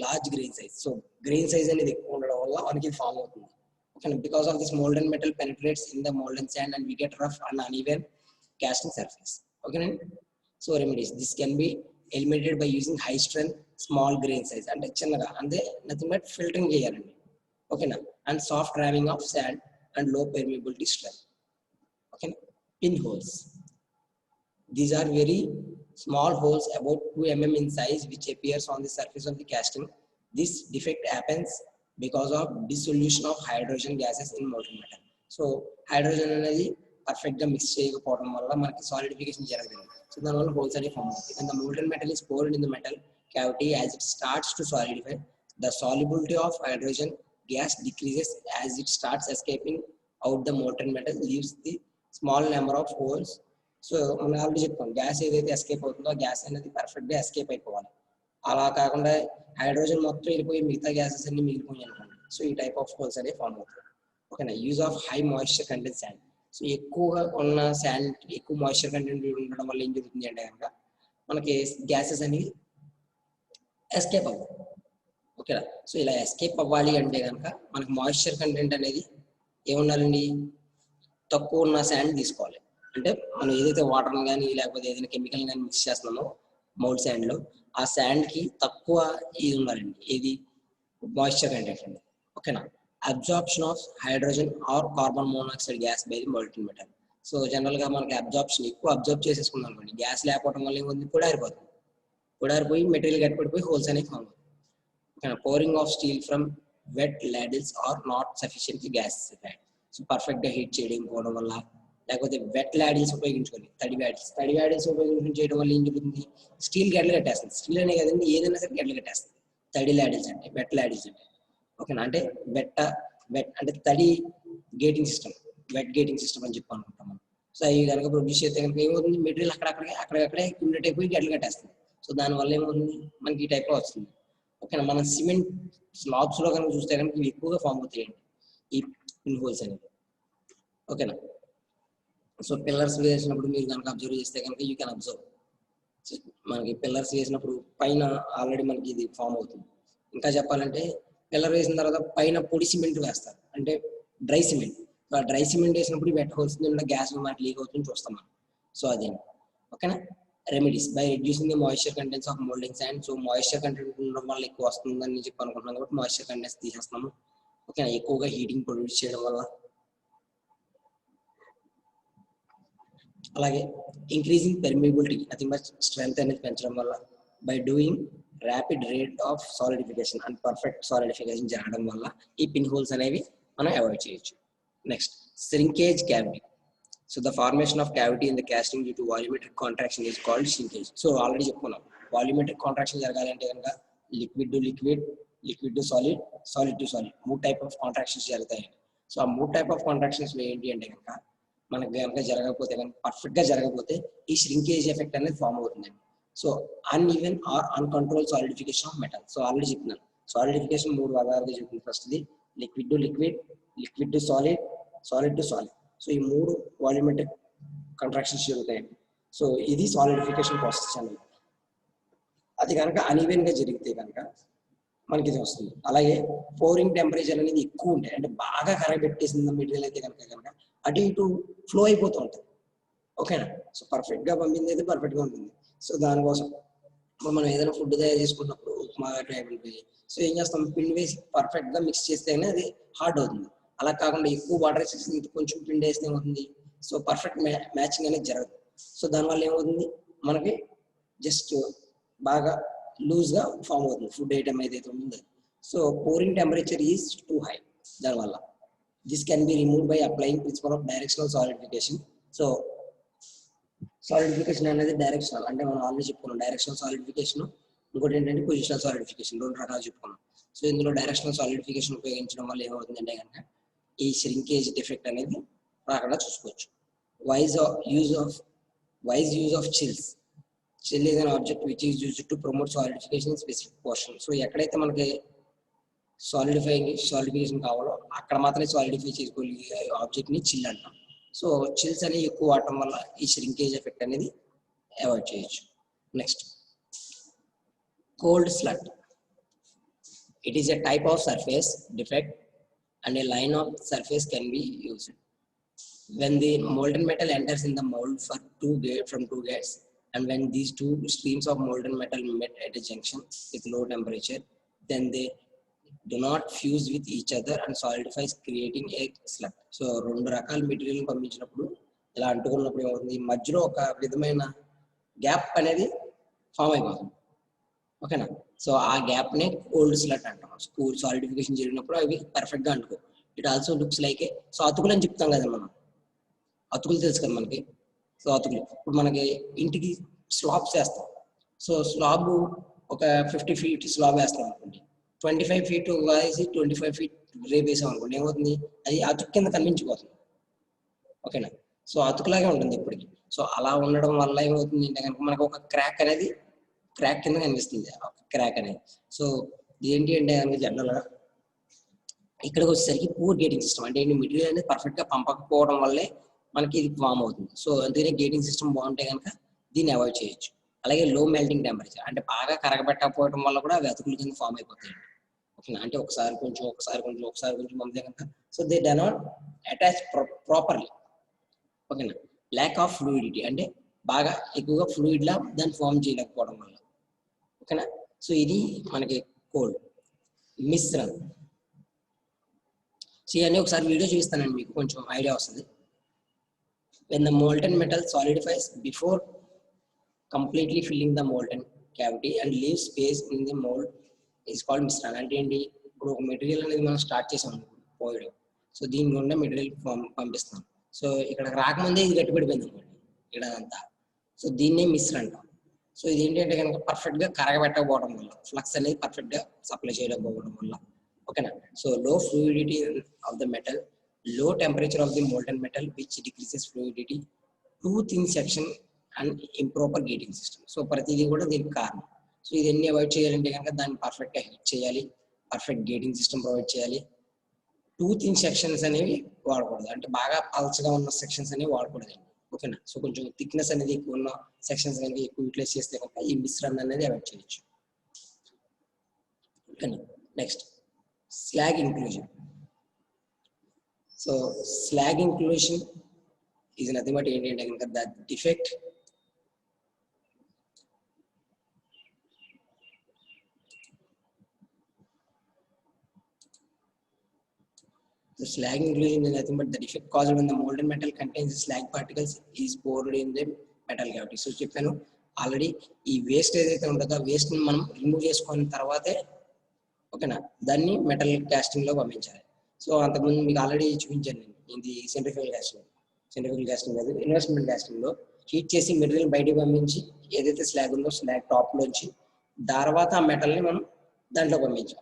large grain size. So grain size అనేది ఎక్కువ ఉండడం వల్ల మనకి ఫామ్ అవుతుంది. ఓకేనా, because of this molten metal penetrates in the molten sand and we get rough and uneven casting surface. ఓకేనండి. So remedies: this can B eliminated by using high strength small grain size, అంటే చిన్నగా అంతే, nothing but filtering చేయాలండి. ఓకేనా, and soft ramming of sand and లో permeability strength. ఓకేనా. Pin holes. These are very small holes about 2 mm in size which appears on the surface of the casting. This defect happens because of dissolution of hydrogen gases in molten metal. So hydrogen అనేది perfect గా mix చేయకపోవడం వల్ల మనకి solidification జరగదు. So దానివల్ల holes అనేవి form అవుతాయి. And the molten metal is poured in the metal cavity as it starts to solidify. The solubility of hydrogen gas decreases as it starts escaping out. The molten metal leaves the small number of holes. So మనం already చెప్తాం, gas ఏదైతే escape అవుతుందో gas అనేది perfect గా escape అయిపోవాలి. అలా కాకుండా hydrogen మొత్తం వెళ్ళిపోయి మిగతా గ్యాసెస్ అన్ని మిగిలిపోయి అనుకోండి, సో ఈ టైప్ ఆఫ్ హోల్స్ అనేవి ఫామ్ అవుతాయి. ఓకేనా. Use of high moisture content sand. So ఎక్కువగా ఉన్న శాండ్, ఎక్కువ మాయిశ్చర్ కంటెంట్ ఉండడం వల్ల ఏం జరుగుతుంది అంటే కనుక మనకి గ్యాసెస్ అనేవి ఎస్కేప్ అవ్వవు. ఓకేనా. సో ఇలా ఎస్కేప్ అవ్వాలి అంటే కనుక మనకి మాయిశ్చర్ కంటెంట్ అనేది ఏముండాలండి, తక్కువ ఉన్న శాండ్ తీసుకోవాలి. అంటే మనం ఏదైతే వాటర్ కానీ లేకపోతే ఏదైనా కెమికల్ కానీ మిక్స్ చేస్తున్నామో మౌల్డ్ శాండ్ లో, ఆ శాండ్ కి తక్కువ ఇది ఉండాలండి, ఏది మాయిశ్చర్ కంటెంట్ అండి. ఓకేనా. Absorption of hydrogen or carbon monoxide gas by the molten metal. So general గా మనకి అబ్జార్ప్షన్ ఎక్కువ అబ్జర్వ్ చేసేసుకున్నాం అనుకోండి, గ్యాస్ లేకపోవడం వల్ల ఏముంది, పొడారిపోతుంది. పొడారిపోయి మెటీరియల్ గట్టిపడిపోయి హోల్స్ అనేవి ఫామ్ అవుతాయి. ఓకేనా. pouring of steel from wet ladles are not sufficiently gasified. So perfect గా హీట్ చేయడం పోవడం వల్ల, లేకపోతే వెట్ ల్యాడిల్స్ ఉపయోగించుకొని, తడి వ్యాడిల్స్ ఉపయోగించుకొని చేయడం వల్ల ఏం జరుగుతుంది, స్టీల్ గడ్డలు కట్టేస్తుంది. స్టీల్ అనే కదండి, ఏదైనా సరే గడ్డలు కట్టేస్తుంది తడి ల్యాడిల్స్ అంటే, వెట్ ల్యాడిల్స్ అంటే. ఓకేనా, అంటే వెట్ అంటే తడి gating system, wet gating system అని చెప్పి అనుకుంటాం మనం. సో అవి కనుక ప్రొడ్యూస్ చేస్తే కనుక ఏమవుతుంది, మెటీరియల్ అక్కడక్కడే క్యూమిలేట్ అయిపోయి గడ్డలు కట్టేస్తుంది. సో దానివల్ల ఏమవుతుంది, మనకి ఈ టైప్ లో వస్తుంది. ఓకేనా. మన సిమెంట్ స్లాబ్స్ లో కనుక చూస్తే కనుక ఇవి ఎక్కువగా ఫామ్ అవుతాయండి, ఈ పిన్ హోల్స్ అనేవి. ఓకేనా. సో పిల్లర్స్ వేసినప్పుడు మీరు కనుక అబ్జర్వ్ చేస్తే కనుక యూ కెన్ అబ్జర్వ్, మనకి పిల్లర్స్ వేసినప్పుడు పైన ఆల్రెడీ మనకి ఇది ఫామ్ అవుతుంది. ఇంకా చెప్పాలంటే పిల్లర్ వేసిన తర్వాత పైన పొడి సిమెంట్ వేస్తారు, అంటే డ్రై సిమెంట్. ఆ డ్రై సిమెంట్ వేసినప్పుడు వెట్ హోల్స్ నుండి గ్యాస్ మనకి లీక్ అవుతుంది చూస్తాం మనం. సో అదే. ఓకేనా. Remedies: by reducing the moisture contents of moulding sand. So moisture content ఉండడం వల్ల ఎక్కువ వస్తుందని చెప్పి అనుకుంటున్నాం కాబట్టి మాయిశ్చర్ కంటెంట్స్ తీసేస్తున్నాము. ఓకేనా. ఎక్కువగా హీటింగ్ ప్రొడ్యూస్ చేయడం వల్ల. అలాగే ఇంక్రీజింగ్ పెర్మిబిలిటీ, నథింగ్ బట్ స్ట్రెంగ్త్ అనేది పెంచడం వల్ల. By doing rapid rate of solidification and perfect solidification జరగడం వల్ల ఈ పిన్ హోల్స్ అనేవి మనం అవాయిడ్ చేయొచ్చు. Next, shrinkage cavity. So the formation of cavity in the casting due to volumetric contraction is called shrinkage. So already చెప్పుకున్నాం, volumetric contraction జరగాలి అంటే కనుక liquid to liquid, liquid to solid, solid to solid 3 type of contractions జరుగుతాయి. So ఆ 3 type of contractions ఏంటి అంటే కనుక మనకి కనుక జరగకపోతే కనుక పర్ఫెక్ట్ గా జరగకపోతే ఈ ష్రింకేజ్ ఎఫెక్ట్ అనేది ఫామ్ అవుతుందండి. So uneven or uncontrolled solidification of metal. So already చెప్తున్నాను సాలిడిఫికేషన్ 3 రకాలుగా చెప్తుంది. ఫస్ట్ది liquid to liquid, liquid to solid, solid to solid. So ఈ 3 వాల్యూమెట్రిక్ కాంట్రాక్షన్స్ జరుగుతాయండి. సో ఇది సాలిడిఫికేషన్ ప్రాసెస్ అనేది. అది కనుక అన్ఈవెన్ గా జరిగితే కనుక మనకి ఇది వస్తుంది. అలాగే పోరింగ్ టెంపరేచర్ అనేది ఎక్కువ ఉంటాయి, అంటే బాగా కరగబెట్టేసిన మెటీరియల్ అయితే కనుక అటు ఇటు ఫ్లో అయిపోతూ ఉంటుంది. ఓకేనా? సో పర్ఫెక్ట్ గా పంపింది అయితే పర్ఫెక్ట్ గా ఉంటుంది. సో దానికోసం ఇప్పుడు మనం ఏదైనా ఫుడ్ తయారు చేసుకున్నప్పుడు ఉప్మా టైప్ ఉంటాయి. సో ఏం చేస్తాం, పిండి వేసి పర్ఫెక్ట్ గా మిక్స్ చేస్తేనే అది హార్డ్ అవుతుంది. అలా కాకుండా ఎక్కువ వాటర్ వేసి కొంచెం పిండి వేస్తే ఏమవుతుంది, సో పర్ఫెక్ట్ మ్యాచింగ్ అనేది జరగదు. సో దానివల్ల ఏమవుతుంది, మనకి జస్ట్ బాగా లూజ్ గా ఫామ్ అవుతుంది ఫుడ్ ఐటమ్ ఏదైతే ఉంటుందో. So pouring temperature is too high. దానివల్ల this can be remove by applying principle of directional solidification. So solidification అనేది డైరెక్షనల్, అంటే మనం ఆల్రెడీ చెప్పుకున్నాం డైరెక్షనల్ సాలిడిఫికేషన్, ఇంకోటి ఏంటంటే పొజిషనల్ సాలిడిఫికేషన్, 2 రకాలు చెప్పుకున్నాం. సో ఇందులో డైరెక్షనల్ సాలిడిఫికేషన్ ఉపయోగించడం వల్ల ఏమవుతుందంటే కనుక ఈ ష్రింకేజ్ డిఫెక్ట్ అనేది రాకుండా చూసుకోవచ్చు. Wise use of chills. Chill is an object which is used to promote solidification in specific portion. So ఎక్కడైతే మనకి సాలిడిఫికేషన్ కావాలో అక్కడ మాత్రమే సాలిడిఫై చేసుకోగలిగే ఆబ్జెక్ట్ ని చిల్ అంటాం. సో చిల్స్ అనేవి ఎక్కువ వాడటం వల్ల ఈ ష్రింకేజ్ ఎఫెక్ట్ అనేది అవాయిడ్ చేయొచ్చు. Next cold slut. It is a type of surface defect and A line of surface can be used when the molten metal enters in the mold from two gates, and when these two streams of molten metal met at a junction with low temperature, then they do not fuse with each other and solidifies, creating a slug. So రెండు రకాల material పంపించినప్పుడు ఇలా అంటుకున్నప్పుడు ఏమవుతుంది, మధ్యలో ఒక విధమైన gap అనేది form అయిపోతుంది. ఓకేనా? సో ఆ గ్యాప్ నే కోల్డ్ స్లట్ అంటాం. కూల్ సాలిడిఫికేషన్ జరిగినప్పుడు అవి పర్ఫెక్ట్ గా అంటుకో. It also looks like a, so అతుకులు అని చెప్తాం కదా మనం, అతుకులు తెలుసు కదా మనకి. సో అతుకులు ఇప్పుడు మనకి ఇంటికి స్లాబ్స్ వేస్తాం. సో స్లాబ్ ఒక 50 feet స్లాబ్ వేస్తాం అనుకోండి, 25 feet వేసి 25 feet రేపు వేసాం అనుకోండి, ఏమవుతుంది, అది అతుకు కింద కనిపించిపోతుంది. ఓకేనా? సో అతుకులాగే ఉంటుంది ఇప్పటికి. సో అలా ఉండడం వల్ల ఏమవుతుంది అంటే కనుక మనకు ఒక క్రాక్ కింద కనిపిస్తుంది, క్రాక్ అనేది. సో ఏంటి అంటే కనుక జనరల్ గా ఇక్కడికి వచ్చేసరికి పూర్ గేటింగ్ సిస్టమ్, అంటే మెటీరియల్ అనేది పర్ఫెక్ట్ గా పంపకపోవడం వల్లే మనకి ఇది ఫామ్ అవుతుంది. సో అందుకనే గేటింగ్ సిస్టమ్ బాగుంటే కనుక దీన్ని అవాయిడ్ చేయొచ్చు. అలాగే లో మెల్టింగ్ టెంపరేచర్, అంటే బాగా కరగబెట్టకపోవడం వల్ల కూడా అవి అతుకుల కింద ఫామ్ అయిపోతాయి. ఓకేనా? అంటే ఒకసారి కొంచెం పంపితే కనుక so they do not attach properly. ఓకేనా? ల్యాక్ ఆఫ్ ఫ్లూయిడిటీ, అంటే బాగా ఎక్కువగా ఫ్లూయిడ్ లా దాన్ని ఫామ్ చేయలేకపోవడం వల్ల. ఓకేనా? సో ఇది మనకి కోల్డ్ మిశ్రమం. సో ఇవన్నీ ఒకసారి వీడియో చూపిస్తానండి, మీకు కొంచెం ఐడియా వస్తుంది. When the molten metal solidifies before completely filling the molten cavity and leaves space in the mold is called మిశ్రమం. అంటే ఏంటి, ఇప్పుడు ఒక మెటీరియల్ అనేది మనం స్టార్ట్ చేసాం పోయడం. సో దీని గుండా మెటీరియల్ పంపిస్తాం. సో ఇక్కడ రాకముందే ఇది గట్టిపడిపోయింది అనుకోండి ఇక్కడ అంతా. సో దీన్నే మిశ్రమం అంటాం. సో ఇది ఏంటంటే కనుక పర్ఫెక్ట్ గా కరగబెట్టకపోవడం వల్ల, ఫ్లక్స్ అనేది పర్ఫెక్ట్ గా సప్లై చేయలేకపోవడం వల్ల. ఓకేనా? సో లో fluidity of the metal, low temperature of the molten metal which decreases fluidity, too thin section and improper gating system. So ప్రతిదీ కూడా దీనికి కారణం. సో ఇదన్నీ అవాయిడ్ చేయాలంటే కనుక దాన్ని పర్ఫెక్ట్ గా హీట్ చేయాలి, పర్ఫెక్ట్ గేటింగ్ సిస్టమ్ ప్రొవైడ్ చేయాలి. టూ థిన్ సెక్షన్స్ అనేవి వాడకూడదు, అంటే బాగా పల్చగా ఉన్న సెక్షన్స్ అనేవి వాడకూడదు. ఓకేనా? సో కొంచెం థిక్నెస్ అనేది ఎక్కువ ఉన్న సెక్షన్స్ అనేవి ఎక్కువ యూటిలైజ్ చేస్తే కనుక ఈ మిశ్రమం అనేది అవాయిడ్ చేయొచ్చు. ఓకేనా? Next slag inclusion. So slag inclusion is nothing but the defect the slag inclusion is nothing but the defect caused when the molten metal contains slag particles is poured in the metal cavity. So చెప్పాను already, ఈ waste ఏదైతే ఉంటుందో ఆ waste ని మనం remove చేసుకున్న తర్వాతే ఓకేనా దాన్ని మెటల్ కాస్టింగ్ లో పంపించాలి. సో అంతకుముందు మీకు ఆల్రెడీ చూపించాను నేను ఇది సెంట్రిఫ్యూగల్ కాస్టింగ్ కాదు, ఇన్వెస్ట్మెంట్ కాస్టింగ్ లో హీట్ చేసి మెటీరియల్ బయటకు పంపించి ఏదైతే స్లాగ్ ఉందో స్లాగ్ టాప్ లోంచి తర్వాత ఆ మెటల్ని మనం దాంట్లో పంపించాం.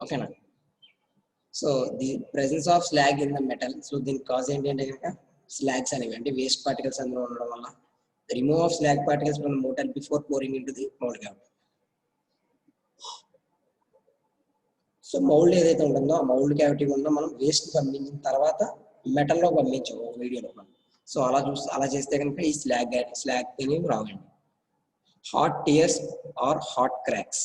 ఓకేనా. So the presence of slag in the metal, so దీనికి కాజ్ ఏంటంటే కనుక స్లాగ్స్ అనేవి అంటే వేస్ట్ పార్టికల్స్ అందులో ఉండడం వల్ల remove off slag particles from motor before pouring into the mould cavity. So mould ఏదైతే ఉంటుందో ఆ మౌల్డ్ క్యావిటీ ఉందో మనం వేస్ట్ పంపించిన తర్వాత మెటల్లో పంపించాము ఒక వీడియోలో మనం. సో అలా చేస్తే కనుక ఈ స్లాగ్ అనేవి రావండి. Hot tears or hot cracks.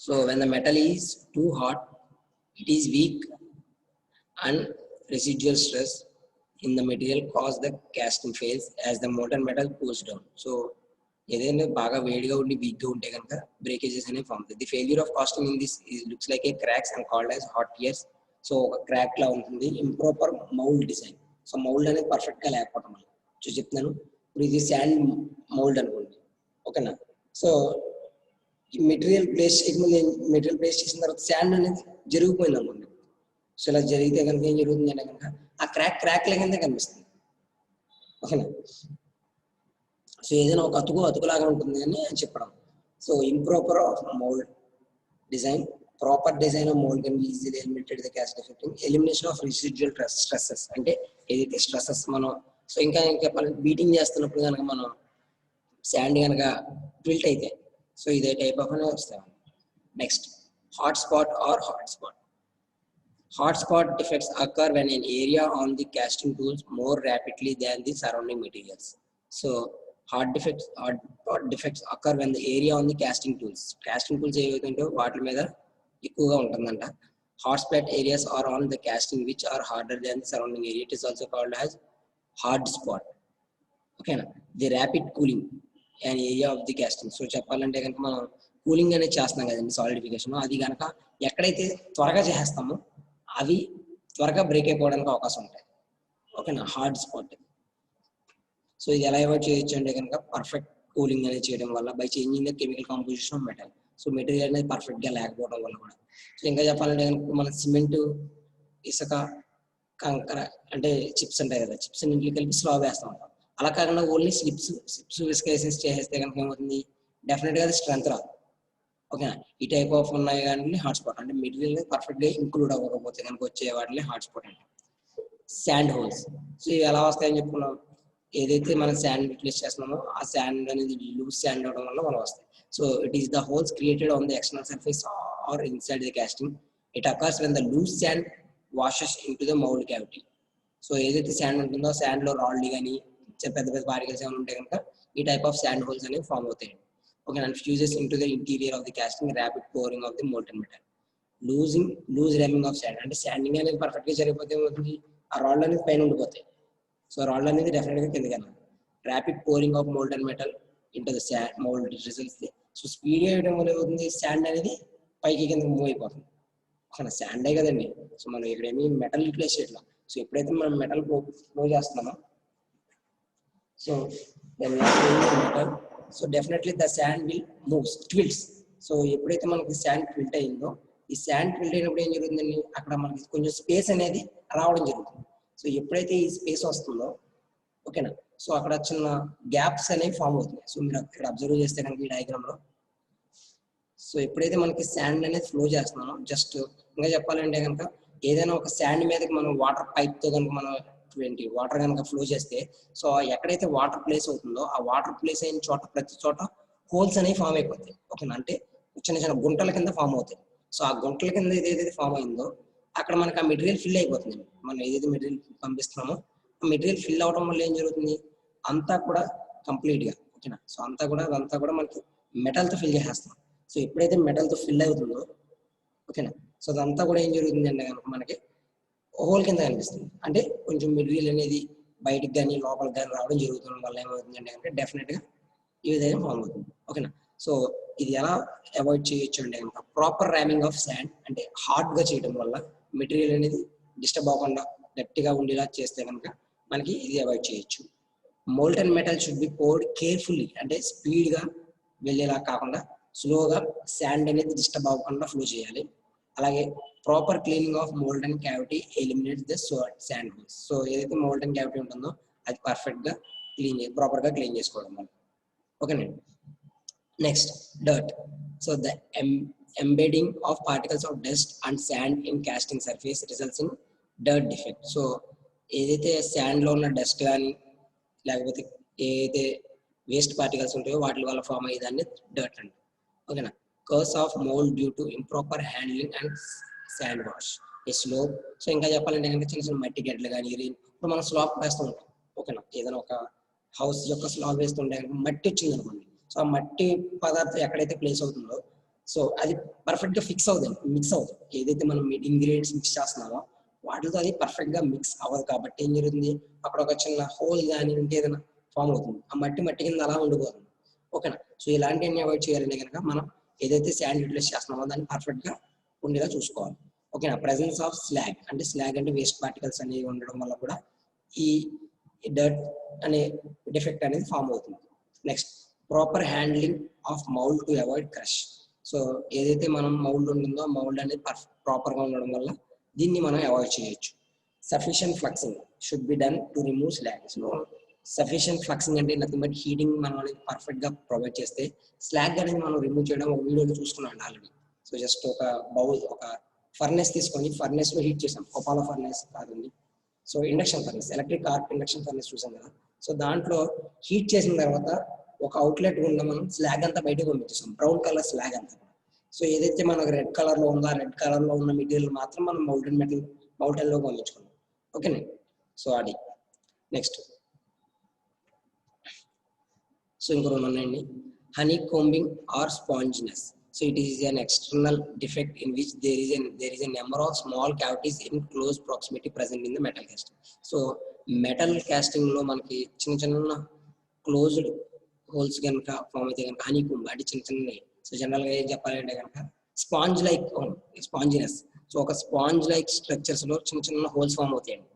So when the metal is too hot, it is weak and residual stress in the material cause the casting fails as the molten metal cools down. So ఏదైనా బాగా వేడిగా ఉండి week గా ఉంటే కనుక breakages అనేవి form అవుతాయి. The failure of casting in this looks like a cracks and called as hot tears. So ఒక క్రాక్ లా ఉంటుంది. Improper mould design. So mould అనేది పర్ఫెక్ట్ గా లేకపోవడం వల్ల చెప్తున్నాను. ఇప్పుడు ఇది శాండ్ మౌల్డ్ అనుకోండి. ఓకేనా. సో ఈ మెటీరియల్ ప్లేస్ చేసిన తర్వాత శాండ్ అనేది జరిగిపోయింది అనుకోండి. సో ఇలా జరిగితే కనుక ఏం జరుగుతుంది అంటే కనుక ఆ క్రాక్ లేకుండా కనిపిస్తుంది. ఓకేనా. సో ఏదైనా ఒక అతుకులాగా ఉంటుంది అని చెప్పడం. So improper of mould design, proper design of mould can be easily eliminated the cast effect. Elimination of residual stresses అంటే ఏదైతే స్ట్రెస్సెస్ మనం సో ఇంకా బీటింగ్ చేస్తున్నప్పుడు కనుక మనం శాండ్ కనుక ట్విల్ట్ అయితే సో ఇదే టైప్ ఆఫ్ అనేవి వస్తాయి. Next hot spot or hot spot. Hot spot defects occur when an area on the casting tools more rapidly than the surrounding materials. So hot defects occur when the area on the casting tools ఏవైతే ఉంటాయో వాటి మీద ఎక్కువగా ఉంటుందంట. Hot spot areas are on the casting which are harder than the surrounding area. It is also called as hard spot. Okay na. The rapid cooling an area of the casting. So చెప్పాలంటే కనుక మనం cooling అనేది చేస్తున్నాం కదండి solidification. అది కనుక ఎక్కడైతే త్వరగా చేస్తామో అవి త్వరగా బ్రేక్ అయిపోవడానికి అవకాశం ఉంటాయి. ఓకేనా. Hard spot. సో ఇది ఎలా అవాయిడ్ చేయొచ్చు అంటే కనుక పర్ఫెక్ట్ కూలింగ్ అనేది చేయడం వల్ల by changing the chemical composition of metal. So material అనేది పర్ఫెక్ట్ గా లేకపోవడం వల్ల కూడా. సో ఇంకా చెప్పాలంటే కనుక మన సిమెంట్, ఇసుక, కంకర అంటే చిప్స్ ఉంటాయి కదా, చిప్స్ ఇంట్లో కలిపి స్లాబ్ వేస్తూ ఉంటాం. అలా కాకుండా ఓన్లీ స్లిప్స్ ఇసుక చేసేస్తే కనుక ఏమవుతుంది, డెఫినెట్ గా అది స్ట్రెంత్ రాదు. ఓకేనా. ఈ టైప్ ఆఫ్ ఉన్నాయి కానీ హాట్ స్పాట్ అంటే మెటీరియల్ పర్ఫెక్ట్ గా ఇంక్లూడ్ అవ్వకపోతే కనుక వచ్చే వాటిని హాట్ స్పాట్ అంటే. Sand holes. సో ఇవి ఎలా వస్తాయని చెప్పుకున్నాం. ఏదైతే మనం శాండ్ యూటిలైజ్ చేస్తున్నామో ఆ శాండ్ అనేది లూజ్ శాండ్ అవడం వల్ల మనం వస్తాయి. So it is the holes created on the external surface or inside the casting. It occurs when the loose sand washes into the mould cavity. So ఏదైతే sand ఉంటుందో sand లో రాళ్ళు కానీ పెద్ద పెద్ద పార్టికల్స్ ఏమైనా ఉంటే కనుక ఈ టైప్ ఆఫ్ శాండ్ హోల్స్ అనేవి ఫామ్ అవుతాయి. Okay, and fuses into the interior of the casting, rapid pouring of the molten metal, loose ramming of sand. అంటే శాండింగ్ అనేది పర్ఫెక్ట్ గా జరిగిపోతే ఏమవుతుంది, ఆ రాళ్ళు అనేది పైన ఉండిపోతాయి. సో రాళ్ళు అనేది డెఫినెట్ గా కిందకి వెళ్ళాలి. Rapid pouring of molten metal into the mould results. So speed వేయడం వల్ల ఏమవుతుంది, శాండ్ అనేది పైకి కిందకి మూవ్ అయిపోతుంది. కానీ శాండే కదండి. సో మనం ఇక్కడ ఏమి మెటల్ యూటిలైజ్ చేయట్లా. సో ఎప్పుడైతే మనం మెటల్ ఫ్లో చేస్తున్నామో so metal so definitely the sand will moves twills. So ఎప్పుడైతే మనకి శాండ్ ట్విల్ట్ అయిందో ఈ శాండ్ ట్విల్ట్ అయినప్పుడు ఏం జరుగుతుందండి, అక్కడ మనకి కొంచెం స్పేస్ అనేది రావడం జరుగుతుంది. సో ఎప్పుడైతే ఈ స్పేస్ వస్తుందో ఓకేనా, సో అక్కడ చిన్న గ్యాప్స్ అనేవి ఫామ్ అవుతున్నాయి. సో మీరు ఇక్కడ అబ్జర్వ్ చేస్తే కనుక ఈ డయాగ్రామ్ లో సో ఎప్పుడైతే మనకి శాండ్ అనేది ఫ్లో చేస్తున్నామో జస్ట్ ఇంకా చెప్పాలంటే కనుక ఏదైనా ఒక శాండ్ మీదకి మనం వాటర్ పైప్ తో కనుక మనం వాటర్ కనుక ఫ్లో చేస్తే సో ఎక్కడైతే వాటర్ ప్లేస్ అవుతుందో ఆ వాటర్ ప్లేస్ అయిన చోట ప్రతి చోట హోల్స్ అనేవి ఫామ్ అయిపోతాయి. ఓకేనా. అంటే చిన్న చిన్న గుంటల కింద ఫామ్ అవుతాయి. సో ఆ గుంటల కింద ఏదైతే ఫామ్ అయిందో అక్కడ మనకి ఆ మెటీరియల్ ఫిల్ అయిపోతుంది. మనం ఏదైతే మెటీరియల్ పంపిస్తున్నామో ఆ మెటీరియల్ ఫిల్ అవడం వల్ల ఏం జరుగుతుంది, అంతా కూడా కంప్లీట్ గా ఓకేనా. సో అదంతా కూడా మనకి మెటల్ తో ఫిల్ చేసేస్తాం. సో ఎప్పుడైతే మెటల్ తో ఫిల్ అవుతుందో ఓకేనా, సో అదంతా కూడా ఏం జరుగుతుంది అంటే కనుక మనకి హోల్ కింద కనిపిస్తుంది. అంటే కొంచెం మెటీరియల్ అనేది బయటికి కానీ లోపలికి కానీ రావడం జరుగుతుండడం వల్ల ఏమవుతుంది అంటే కనుక డెఫినెట్ గా ఈ విధంగా ఫామ్ అవుతుంది. ఓకేనా. సో ఇది ఎలా అవాయిడ్ చేయొచ్చు అంటే కనుక ప్రాపర్ ర్యామింగ్ ఆఫ్ శాండ్ అంటే హార్డ్ గా చేయడం వల్ల మెటీరియల్ అనేది డిస్టర్బ్ అవ్వకుండా గట్టిగా ఉండేలా చేస్తే కనుక మనకి ఇది అవాయిడ్ చేయొచ్చు. Molten metal should be poured carefully అంటే స్పీడ్ గా వెళ్ళేలా కాకుండా స్లోగా శాండ్ అనేది డిస్టర్బ్ అవ్వకుండా ఫ్లో చేయాలి. అలాగే proper cleaning of molten cavity eliminates the sand holes. So ఏదైతే మోల్టన్ క్యావిటీ ఉంటుందో అది పర్ఫెక్ట్గా ప్రాపర్గా క్లీన్ చేసుకోవడం వల్ల. ఓకేనండి. Next dirt. So the embedding of particles of dust and sand in casting surface results in dirt defect. So ఏదైతే శాండ్లో ఉన్న డస్ట్ కానీ లేకపోతే ఏదైతే వేస్ట్ పార్టికల్స్ ఉంటాయో వాటి వల్ల ఫామ్ అయ్యేదాన్ని డర్ట్ అండి. ఓకేనా. Curse of mould due to improper handling and sand wash A slope. So ఇంకా చెప్పాలంటే కనుక చిన్న చిన్న మట్టి గడ్డలు కానీ ఇప్పుడు మనం స్లాబ్ వేస్తూ ఉంటాం. ఓకేనా. ఏదైనా ఒక హౌస్ యొక్క స్లాబ్ వేస్తుంటే మట్టి వచ్చింది అనుకోండి. సో ఆ మట్టి పదార్థం ఎక్కడైతే ప్లేస్ అవుతుందో సో అది పర్ఫెక్ట్గా ఫిక్స్ అవుతుంది, మిక్స్ అవుతుంది. ఏదైతే మనం ఇంగ్రీడియంట్స్ మిక్స్ చేస్తున్నామో వాటితో అది పర్ఫెక్ట్గా మిక్స్ అవ్వదు. కాబట్టి ఏం జరుగుతుంది, అక్కడ ఒక చిన్న హోల్ కానీ ఇంకేదైనా ఫామ్ అవుతుంది. ఆ మట్టి కింద అలా ఉండిపోతుంది. ఓకేనా. సో ఇలాంటివన్నీ అవాయిడ్ చేయాలంటే కనుక మనం ఏదైతే శాండ్ యూటిలైజ్ చేస్తున్నామో దాన్ని పర్ఫెక్ట్గా ఉండేలా చూసుకోవాలి. ఓకేనా. ప్రెసెన్స్ ఆఫ్ స్లాగ్ అంటే స్లాగ్ అంటే వేస్ట్ పార్టికల్స్ అనేవి ఉండడం వల్ల కూడా ఈ డర్ట్ అనే డిఫెక్ట్ అనేది ఫామ్ అవుతుంది. Next proper handling of mould to avoid crush. So ఏదైతే మనం మౌల్డ్ ఉంటుందో మౌల్డ్ అనేది ప్రాపర్గా ఉండడం వల్ల దీన్ని మనం అవాయిడ్ చేయొచ్చు. Sufficient fluxing should be done to remove slag. So sufficient fluxing అంటే నథింగ్ బట్ హీటింగ్ మనం అనేది పర్ఫెక్ట్గా ప్రొవైడ్ చేస్తే స్లాగ్ అనేది మనం రిమూవ్ చేయడం ఒక వీడియోలో చూసుకున్నాం ఆల్రెడీ. సో జస్ట్ ఒక బౌల్ ఒక ఫర్నెస్ తీసుకొని ఫర్నెస్లో హీట్ చేసాం. కోపాల ఫర్నెస్ కాదండి, so induction furnace, electric arc induction furnace చూసాం కదా. సో దాంట్లో హీట్ చేసిన తర్వాత ఒక అవుట్లెట్ గుండా మనం స్లాగ్ అంతా బయటకు పంపించేస్తాం, బ్రౌన్ కలర్ స్లాగ్ అంతా. సో ఏదైతే మనకు రెడ్ కలర్ లో ఉందో ఆ రెడ్ కలర్ లో ఉన్న మెటీరియల్ మాత్రం మనం మౌల్టెన్ లో పంపించుకున్నాం. ఓకేనా. సో అది నెక్స్ట్. సో ఇంకో రెండు ఉన్నాయండి. Honeycombing or sponginess. So it is an external defect in which there is a number of small cavities in close proximity present in the metal casting. So metal casting లో మనకి చిన్న చిన్న closed holes కనుక form అయితే కనుక honey comb అంటే చిన్న చిన్నవి. సో జనరల్ గా ఏం చెప్పాలంటే కనుక స్పాంజ్ లైక్ స్పాంజినెస్. సో ఒక స్పాంజ్ లైక్ స్ట్రక్చర్స్ లో చిన్న చిన్న హోల్స్ ఫామ్ అవుతాయండి.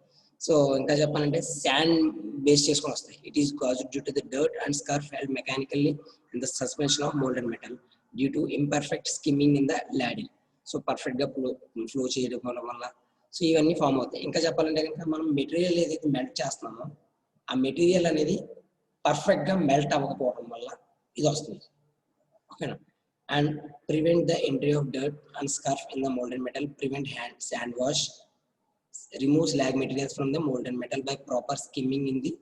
సో ఇంకా చెప్పాలంటే శాండ్ బేస్ చేసుకొని వస్తాయి. It is caused due to the dirt and scurf held mechanically in the suspension of molten metal due to imperfect skimming in the ladle. So perfect గా flow చేయడం వల్ల so ఇవన్నీ form అవుతాయి. ఇంకా చెప్పాలంటే కనుక మనం మెటీరియల్ ఏదైతే మెల్ట్ చేస్తున్నామో ఆ మెటీరియల్ అనేది పర్ఫెక్ట్ గా మెల్ట్ అవ్వకపోవడం వల్ల ఇది వస్తుంది. ఓకేనా. And prevent the entry of dirt and scurf in the molten metal, prevent sand wash, remove slag materials from the molten metal by proper skimming in the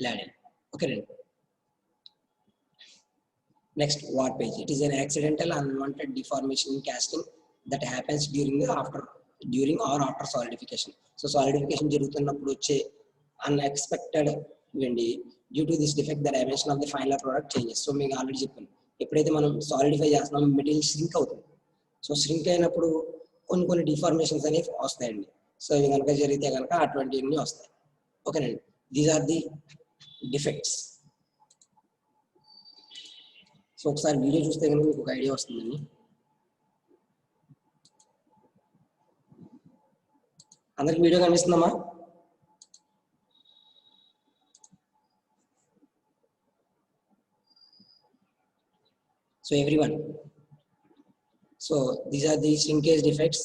ladle. Okay. Next, warpage. It is an accidental unwanted deformation in casting that happens during or after solidification. So solidification జరుగుతున్నప్పుడు వచ్చే unexpected వెండి due to this defect the dimension of the final product changes. So మీకు already చెప్పాను, ఎప్పుడైతే మనం solidify చేస్తున్నాం material shrink అవుతుంది. So shrink అయినప్పుడు కొన్ని డిఫార్మేషన్స్ అనేవి వస్తాయండి. సో ఇవి కనుక జరిగితే కనుక అటువంటివన్నీ వస్తాయి. ఓకేనండి. These are the defects. So ఒకసారి వీడియో చూస్తే కనుక మీకు ఒక ఐడియా వస్తుందండి. అందరికి వీడియో కనిపిస్తుందమ్మా? So everyone, so these are the shrinkage defects.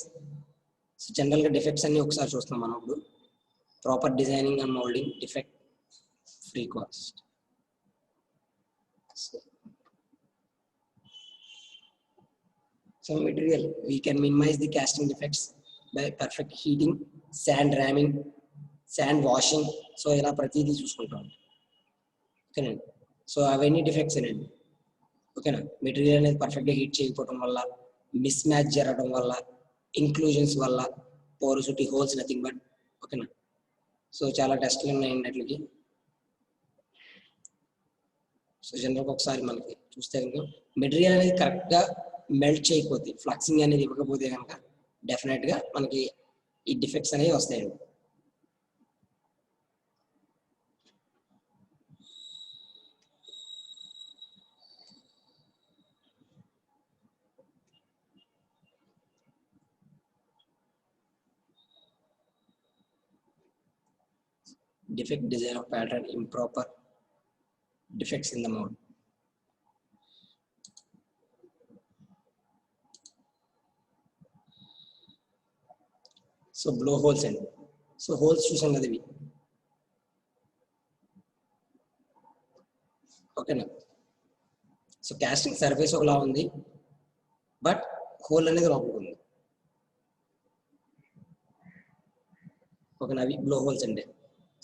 So జనరల్గా డిఫెక్ట్స్ అన్ని ఒకసారి చూస్తాం మనం ఇప్పుడు. Proper designing and moulding defect free cast. So material, we can minimize the casting defects by perfect heating, sand ramming, sand washing. So ఇలా ప్రతిదీ చూసుకుంటాం. ఓకేనండి. సో అవన్నీ డిఫెక్ట్స్ ఏనండి. ఓకేనా. మెటీరియల్ అనేది పర్ఫెక్ట్గా హీట్ చేయకపోవడం వల్ల, మిస్ మ్యాచ్ జరగడం వల్ల, ఇంక్లూజన్స్ వల్ల, పోరోసిటీ హోల్స్, నథింగ్ బట్. ఓకేనా. సో చాలా టెస్ట్లు ఉన్నాయండి అట్లకి. సో జనరల్గా ఒకసారి మనకి చూస్తే కనుక మెటీరియల్ అనేది కరెక్ట్గా మెల్ట్ చేయకపోతే, ఫ్లక్సింగ్ అనేది ఇవ్వకపోతే కనుక డెఫినెట్గా మనకి ఈ డిఫెక్ట్స్ అనేవి వస్తాయండి. Defect design of pattern, improper defects in the mold. So blow holes అండి. సో హోల్స్ చూసాం కదా ఇవి. ఓకేనా. సో కాస్టింగ్ సర్ఫేస్ ఒకలా ఉంది, బట్ హోల్ అనేది లోపలికి ఉంది. ఓకేనా, అవి బ్లో హోల్స్ అంటే.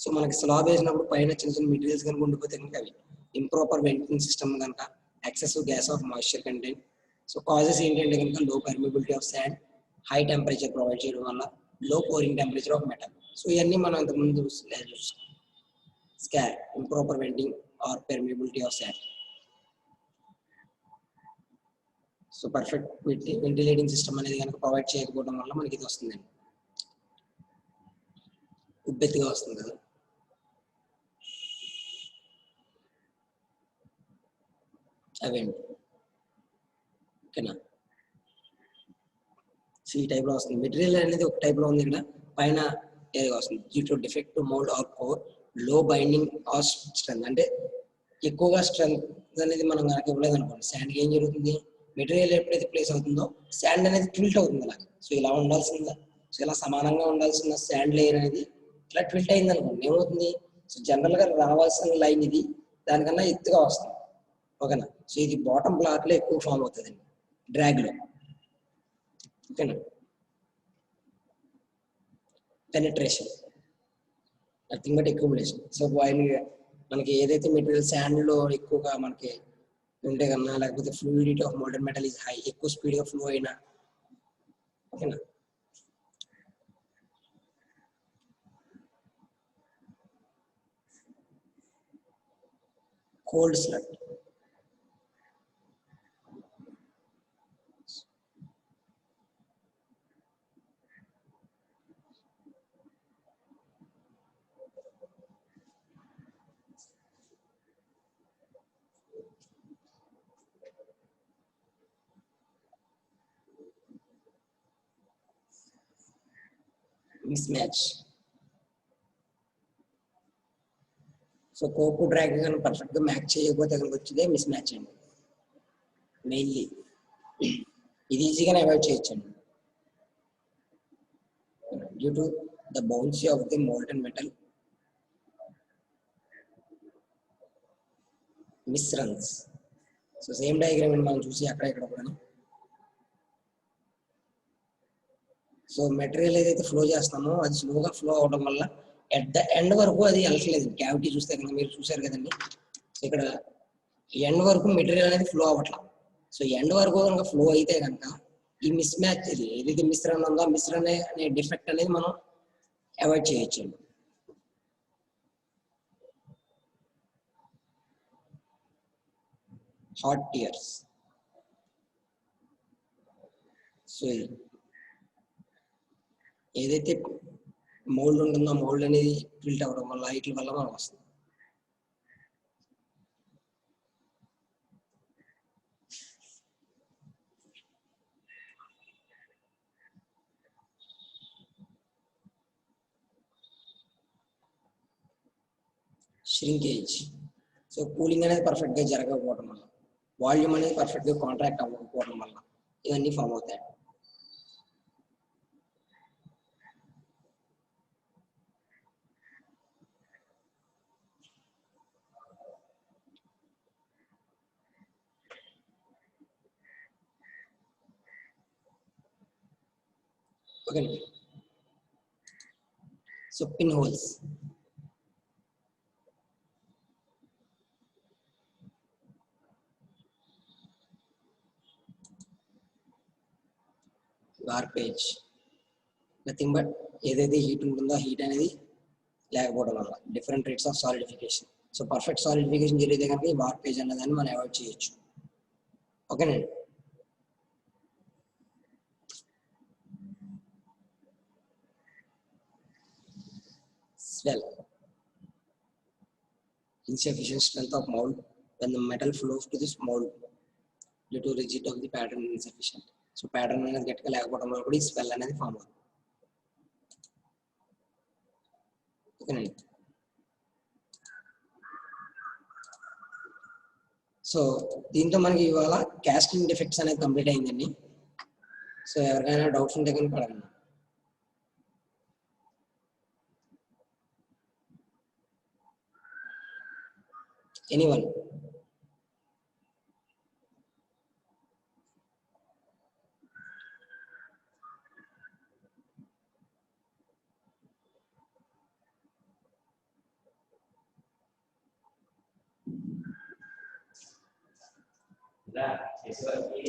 సో మనకి స్లాబ్ వేసినప్పుడు పైన చిన్న చిన్న మెటీరియల్స్ కనుక ఉండిపోతే కనుక అవి ఇంప్రాపర్ వెంటిలేషన్ సిస్టమ్ కనుక, excessive gas of moisture content. So causes ఏంటంటే కనుక low permeability of sand, high temperature provide చేయడం వల్ల, low pouring temperature of metal. So ఇవన్నీ మనం ఇంతకుముందు scar, improper venting or permeability of sand. So perfect ventilating system అనేది కనుక provide చేయకపోవడం వల్ల మనకి ఇది వస్తుందండి, ఉబ్బెత్తిగా వస్తుంది కదా. అవేండి, ఓకేనా. సో ఈ టైప్లో వస్తుంది. మెటీరియల్ అనేది ఒక టైప్లో ఉంది, ఇక్కడ పైన ఏదో వస్తుంది due to defect mould or core, low binding or strength. అంటే ఎక్కువగా స్ట్రెంత్ అనేది మనం కనుక ఇవ్వలేదు అనుకోండి, శాండ్కి ఏం జరుగుతుంది, మెటీరియల్ ఎప్పుడైతే ప్లేస్ అవుతుందో శాండ్ అనేది ట్విల్ట్ అవుతుంది అలాగే. సో ఇలా ఉండాల్సిందా, సో ఇలా సమానంగా ఉండాల్సిన శాండ్ లేయర్ అనేది ఇట్లా ట్విల్ట్ అయింది అనుకోండి, ఏమవుతుంది, సో జనరల్గా రావాల్సిన లైన్ ఇది దానికన్నా ఎత్తుగా వస్తుంది. ఓకేనా. సో ఇది బాటమ్ బ్లాక్లో ఎక్కువ ఫామ్ అవుతుంది డ్రాగ్లో. ఓకేనా. Penetration, nothing but accumulation. So మనకి ఏదైతే మెటీరియల్ శాండ్ లో ఎక్కువగా మనకి ఉంటే కన్నా, లేకపోతే fluidity of molten metal is high, ఎక్కువ స్పీడ్ గా ఫ్లో అయినా, ఓకేనా. Cold shut, mismatch. So cope drag కానీ పర్ఫెక్ట్ గా మ్యాచ్ చేయకపోతే కనుక వచ్చేదే మిస్ మ్యాచ్ అండి మెయిన్లీ. ఇది ఈజీగానే అవాయిడ్ చేయొచ్చండి due to the bouncy of the molten metal miss runs. So same diagram మనం చూసి అక్కడ ఇక్కడ కూడా. సో మెటీరియల్ ఏదైతే ఫ్లో చేస్తామో అది స్లోగా ఫ్లో అవడం వల్ల ఎట్ ద ఎండ్ వరకు అది వెళ్ళట్లేదు. క్యావిటీ చూస్తే కనుక మీరు చూసారు కదండి, సో ఇక్కడ ఎండ్ వరకు మెటీరియల్ అనేది ఫ్లో అవ్వట్లా. సో ఎండ్ వరకు కనుక ఫ్లో అయితే కనుక ఈ మిస్ మ్యాచ్ ఏదైతే మిశ్రణ ఉందో ఆ మిశ్రణ అనే డిఫెక్ట్ అనేది మనం అవాయిడ్ చేయొచ్చు. Hot tears. సో ఏదైతే మోల్డ్ ఉంటుందో మోల్డ్ అనేది ఫిల్ట్ అవ్వడం వల్ల వీటి వల్ల మనం వస్తుంది. ష్రింకేజ్. సో కూలింగ్ అనేది పర్ఫెక్ట్ గా జరగకపోవడం వల్ల, వాల్యూమ్ అనేది పర్ఫెక్ట్ గా కాంట్రాక్ట్ అవ్వకపోవడం వల్ల ఇవన్నీ ఫామ్ అవుతాయి. Okay. So pin holes. Warpage nothing but ఏదైతే హీట్ ఉంటుందో హీట్ అనేది లేకపోవడం వల్ల different rates of solidification. So perfect solidification జరిగితే కనుక ఈ వార్పేజ్ అన్నదాన్ని మనం అవాయిడ్ చేయొచ్చు. ఓకేనండి. Swell, insufficient strength of mold when the metal flows to this mold due to rigidity of the pattern insufficient. So pattern అనేది గట్టిగా లేకపోవడం వల్ల కూడా ఈ స్వెల్ అనేది ఫామ్ అవుతుంది. ఓకేనండి. సో దీంతో మనకి ఇవాళ కాస్టింగ్ డిఫెక్ట్స్ అనేది కంప్లీట్ అయిందండి. సో ఎవరికైనా డౌట్స్ ఉంటే కనుక అడగండి. ఎనీవన్. ఇలా చేసేవారికి